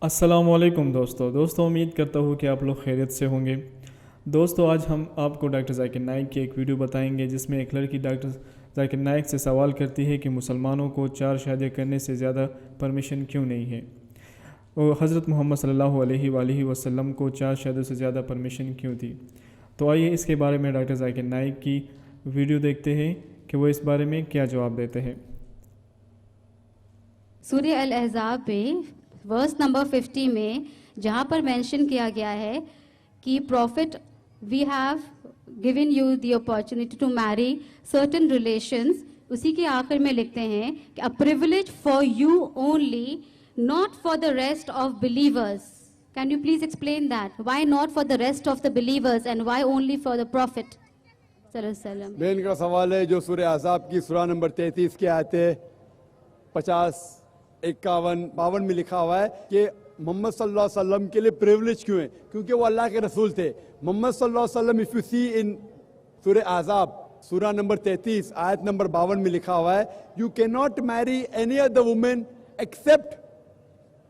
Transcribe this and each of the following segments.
السلام علیکم دوستوں امید کرتا ہوں کہ آپ لوگ خیریت سے ہوں گے۔ دوستوں آج ہم آپ کو ڈاکٹر ذاکر نائک کی ایک ویڈیو بتائیں گے جس میں ایک لڑکی ڈاکٹر ذاکر نائک سے سوال کرتی ہے کہ مسلمانوں کو 4 شادیاں کرنے سے زیادہ پرمیشن کیوں نہیں ہے، اور حضرت محمد صلی اللہ علیہ وآلہ وسلم کو 4 شادیوں سے زیادہ پرمیشن کیوں تھی۔ تو آئیے اس کے بارے میں ڈاکٹر ذاکر نائک کی ویڈیو دیکھتے ہیں کہ وہ اس بارے میں کیا جواب دیتے ہیں۔ سورہ الاحزاب میں ورس نمبر 50 میں جہاں پر مینشن کیا گیا ہے کہ prophet we have given you the opportunity to marry certain relations, اسی کے آخر میں لکھتے ہیں کہ a privilege for you only not for the rest of believers. Can you please explain that? Why not for the rest of the believers and why only for the Prophet صلی اللہ علیہ وسلم؟ بہن کا سوال ہے جو سورہ احزاب کی سورہ نمبر 33 کے آیتیں 50، 51، 52 میں لکھا ہوا ہے کہ محمد صلی اللہ علیہ وسلم کے لیے پریولیج کیوں ہے؟ کیونکہ وہ اللہ کے رسول تھے۔ محمد صلی اللہ علیہ وسلم if you see in سورہ احزاب سورہ نمبر 33 آیت نمبر 52 میں لکھا ہوا ہے you cannot marry any other woman except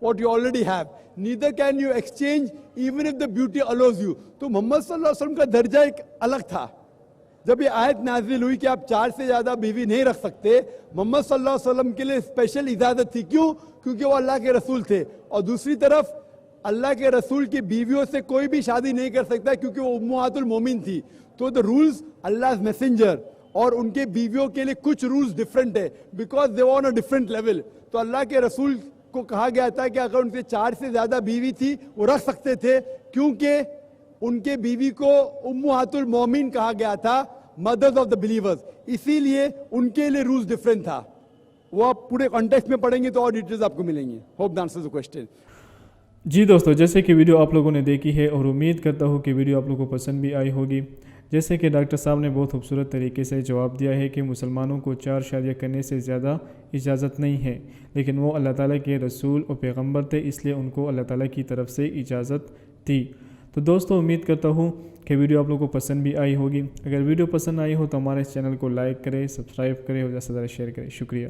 what you already have, neither can you exchange even if the beauty allows you۔ تو محمد صلی اللہ علیہ وسلم کا درجہ ایک الگ تھا۔ جب یہ آیت نازل ہوئی کہ آپ 4 سے زیادہ بیوی نہیں رکھ سکتے، محمد صلی اللہ علیہ وسلم کے لیے اسپیشل اجازت تھی۔ کیوں؟ کیونکہ وہ اللہ کے رسول تھے، اور دوسری طرف اللہ کے رسول کی بیویوں سے کوئی بھی شادی نہیں کر سکتا کیونکہ وہ امہات المومن تھی۔ تو the rules Allah's messenger اور ان کے بیویوں کے لیے کچھ رولز ڈیفرنٹ ہے because they were on a different level۔ تو اللہ کے رسول کو کہا گیا تھا کہ اگر ان سے 4 سے زیادہ بیوی تھی وہ رکھ سکتے تھے، کیونکہ ان کے بیوی کو امہات المومن کہا گیا تھا، مدرز آف دا بلیورز، اسی لیے ان کے لیے رولز ڈیفرنٹ تھا۔ وہ آپ پورے کانٹیکسٹ میں پڑھیں گے تو اور ڈیٹیلز آپ کو ملیں گی۔ Hope that answers the question. جی دوستو، جیسے کہ ویڈیو آپ لوگوں نے دیکھی ہے اور امید کرتا ہوں کہ ویڈیو آپ لوگوں کو پسند بھی آئی ہوگی۔ جیسے کہ ڈاکٹر صاحب نے بہت خوبصورت طریقے سے جواب دیا ہے کہ مسلمانوں کو 4 شادیاں کرنے سے زیادہ اجازت نہیں ہے، لیکن وہ اللہ تعالیٰ کے رسول اور پیغمبر تھے، اس لیے ان کو اللہ تعالیٰ کی طرف سے اجازت تھی۔ تو دوستو امید کرتا ہوں کہ ویڈیو آپ لوگوں کو پسند بھی آئی ہوگی۔ اگر ویڈیو پسند آئی ہو تو ہمارے اس چینل کو لائک کریں، سبسکرائب کریں اور زیادہ سے زیادہ شیئر کریں۔ شکریہ۔